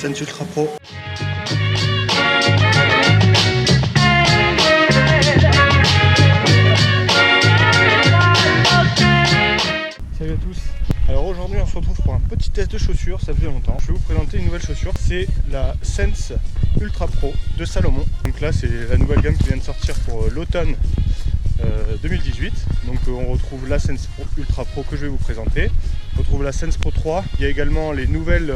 Sense Ultra Pro. Salut à tous. Alors aujourd'hui on se retrouve pour un petit test de chaussures, ça faisait longtemps. Je vais vous présenter une nouvelle chaussure, c'est la Sense Ultra Pro de Salomon. Donc là c'est la nouvelle gamme qui vient de sortir pour l'automne 2018. Donc on retrouve la Sense Pro Ultra Pro que je vais vous présenter. On retrouve la Sense Pro 3. Il y a également les nouvelles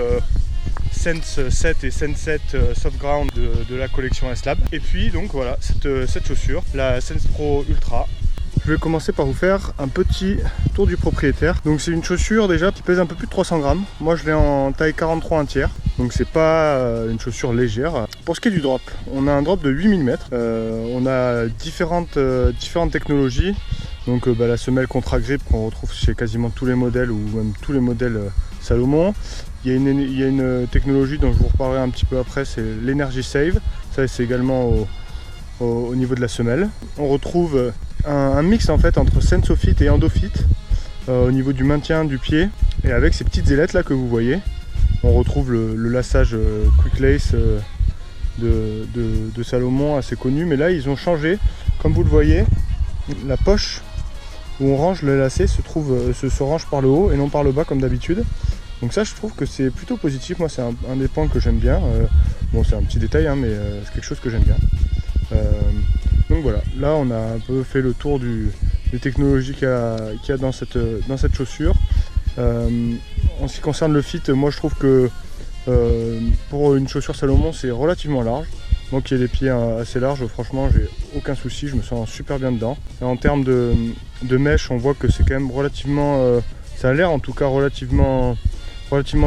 Sense 7 et Sense 7 Soft Ground de la collection S-Lab. Et puis donc voilà cette chaussure, la Sense Pro Ultra. Je vais commencer par vous faire un petit tour du propriétaire. Donc c'est une chaussure déjà qui pèse un peu plus de 300 grammes. Moi je l'ai en taille 43 1/3. Donc c'est pas une chaussure légère. Pour ce qui est du drop, on a un drop de 8 mm. On a différentes technologies. Donc la semelle Contra Grip qu'on retrouve chez quasiment tous les modèles ou même tous les modèles Salomon. Il y a une technologie dont je vous reparlerai un petit peu après, c'est l'Energy Save. Ça c'est également au niveau de la semelle. On retrouve un mix en fait entre Sensofit et Endofit au niveau du maintien du pied, et avec ces petites ailettes là que vous voyez, on retrouve le lassage Quick Lace de Salomon, assez connu, mais là ils ont changé, comme vous le voyez, la poche où on range le lacet se range par le haut et non par le bas comme d'habitude. Donc ça je trouve que c'est plutôt positif, moi c'est un des points que j'aime bien. Bon c'est un petit détail hein, mais c'est quelque chose que j'aime bien. Donc voilà, là on a un peu fait le tour des technologies qu'il y a dans cette chaussure. En ce qui concerne le fit, moi je trouve que pour une chaussure Salomon c'est relativement large. Moi qui ai les pieds assez larges, franchement j'ai aucun souci, je me sens super bien dedans. Et en termes de mèche, on voit que c'est quand même relativement, ça a l'air en tout cas relativement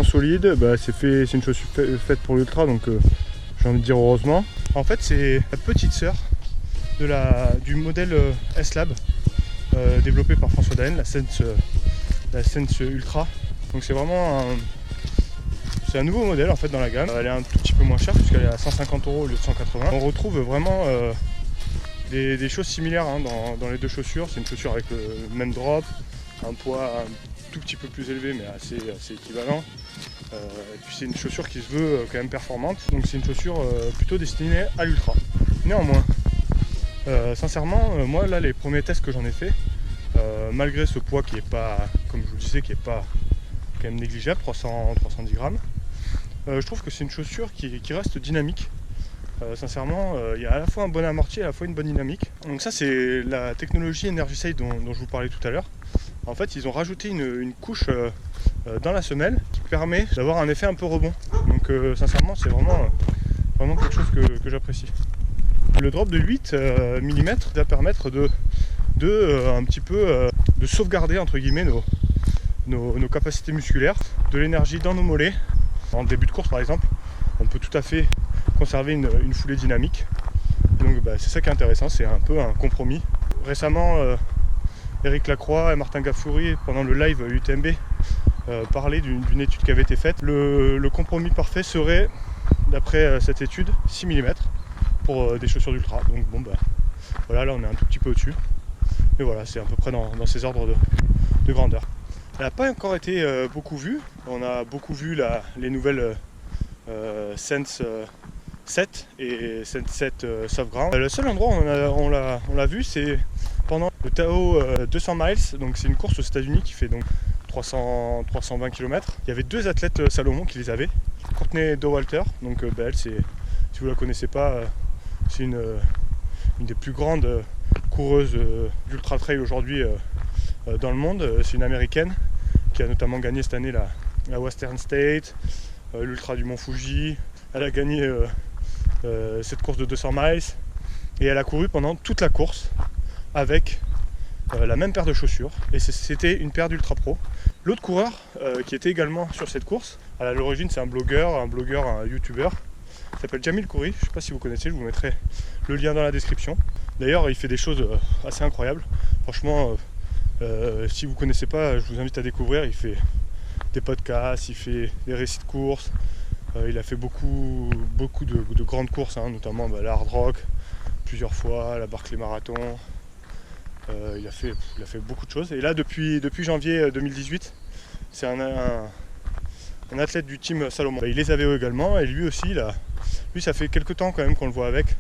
solide. C'est une chaussure faite pour l'ultra, donc j'ai envie de dire heureusement. En fait c'est la petite sœur du modèle S-Lab développé par François Daen, la Sense Ultra. Donc c'est vraiment un nouveau modèle en fait dans la gamme. Elle est un tout petit peu moins chère puisqu'elle est à 150 € au lieu de 180. On retrouve vraiment des choses similaires hein, dans les deux chaussures. C'est une chaussure avec le même drop, un poids un tout petit peu plus élevé mais assez équivalent. Et puis c'est une chaussure qui se veut quand même performante. Donc c'est une chaussure plutôt destinée à l'ultra. Néanmoins, sincèrement, moi là les premiers tests que j'en ai fait, malgré ce poids qui est pas, comme je vous le disais, qui est pas quand même négligeable, 310 grammes, je trouve que c'est une chaussure qui reste dynamique. Sincèrement, il y a à la fois un bon amorti et à la fois une bonne dynamique. Donc ça c'est la technologie Energy Save dont je vous parlais tout à l'heure. En fait ils ont rajouté une couche dans la semelle qui permet d'avoir un effet un peu rebond. Donc sincèrement c'est vraiment quelque chose que j'apprécie. Le drop de 8 mm va permettre un petit peu de sauvegarder entre guillemets nos capacités musculaires, de l'énergie dans nos mollets. En début de course par exemple, on peut tout à fait conserver une foulée dynamique. Donc c'est ça qui est intéressant, c'est un peu un compromis. Récemment, Eric Lacroix et Martin Gaffouri, pendant le live UTMB, parlaient d'une étude qui avait été faite. Le compromis parfait serait, d'après cette étude, 6 mm pour des chaussures d'ultra. Donc bon voilà, là on est un tout petit peu au-dessus. Mais voilà, c'est à peu près dans ces ordres de grandeur. Elle n'a pas encore été beaucoup vue. On a beaucoup vu les nouvelles Sense 7 et Sense 7 Soft Ground. Le seul endroit où on l'a vu, c'est pendant le Tao 200 miles. Donc c'est une course aux États-Unis qui fait donc 320 km. Il y avait deux athlètes Salomon qui les avaient. Courtney Dauwalter, donc elle, si vous la connaissez pas, c'est une des plus grandes coureuses d'ultra trail aujourd'hui dans le monde. C'est une américaine qui a notamment gagné cette année la Western State, l'ultra du Mont Fuji. Elle a gagné cette course de 200 miles et elle a couru pendant toute la course avec la même paire de chaussures, et c'était une paire d'Ultra Pro. L'autre coureur qui était également sur cette course, à l'origine c'est un youtubeur, il s'appelle Jamil Khoury, je ne sais pas si vous connaissez, je vous mettrai le lien dans la description. D'ailleurs il fait des choses assez incroyables, franchement si vous ne connaissez pas, je vous invite à découvrir. Il fait des podcasts, il fait des récits de courses, il a fait beaucoup de grandes courses, hein, notamment la Hard Rock plusieurs fois, la Barclay Marathon. Il a fait beaucoup de choses. Et là depuis janvier 2018, c'est un athlète du team Salomon. Il les avait également et lui aussi, lui ça fait quelques temps quand même qu'on le voit avec,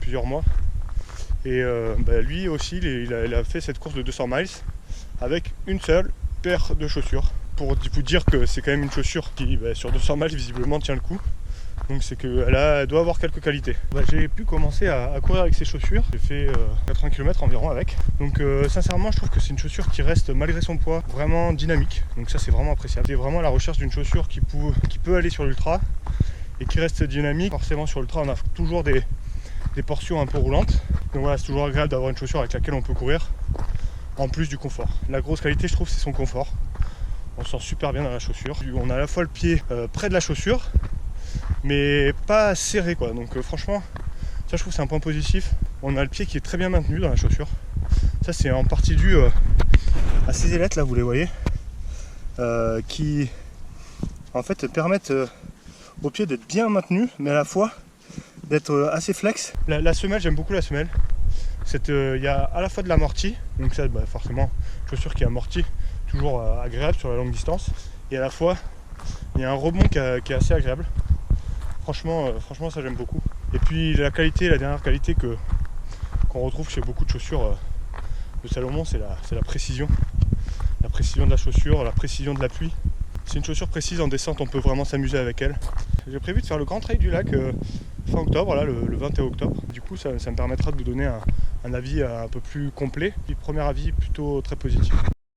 plusieurs mois. Et lui aussi, il a fait cette course de 200 miles avec une seule paire de chaussures. Pour vous dire que c'est quand même une chaussure qui, sur 200 miles, visiblement tient le coup. Donc c'est qu'elle doit avoir quelques qualités. J'ai pu commencer à courir avec ces chaussures. J'ai fait 80 km environ avec. Donc sincèrement, je trouve que c'est une chaussure qui reste, malgré son poids, vraiment dynamique. Donc ça, c'est vraiment appréciable. C'est vraiment à la recherche d'une chaussure qui peut aller sur l'ultra et qui reste dynamique. Forcément, sur l'ultra, on a toujours des portions un peu roulantes. Donc voilà, c'est toujours agréable d'avoir une chaussure avec laquelle on peut courir, en plus du confort. La grosse qualité, je trouve, c'est son confort. On sent super bien dans la chaussure. On a à la fois le pied près de la chaussure, mais pas serré quoi. Donc franchement, ça je trouve c'est un point positif. On a le pied qui est très bien maintenu dans la chaussure. Ça c'est en partie dû à ces ailettes là, vous les voyez, qui en fait permettent au pied d'être bien maintenu, mais à la fois d'être assez flex. La semelle, j'aime beaucoup la semelle. Il y a à la fois de l'amorti, donc ça forcément chaussure qui est amortie, toujours agréable sur la longue distance, et à la fois il y a un rebond qui est assez agréable. Franchement ça j'aime beaucoup. Et puis la dernière qualité qu'on retrouve chez beaucoup de chaussures de Salomon, c'est la précision. La précision de la chaussure, la précision de l'appui. C'est une chaussure précise, en descente on peut vraiment s'amuser avec elle. J'ai prévu de faire le Grand Trail du Lac fin octobre, là, le 21 octobre. Du coup ça me permettra de vous donner un avis un peu plus complet. Et premier avis plutôt très positif.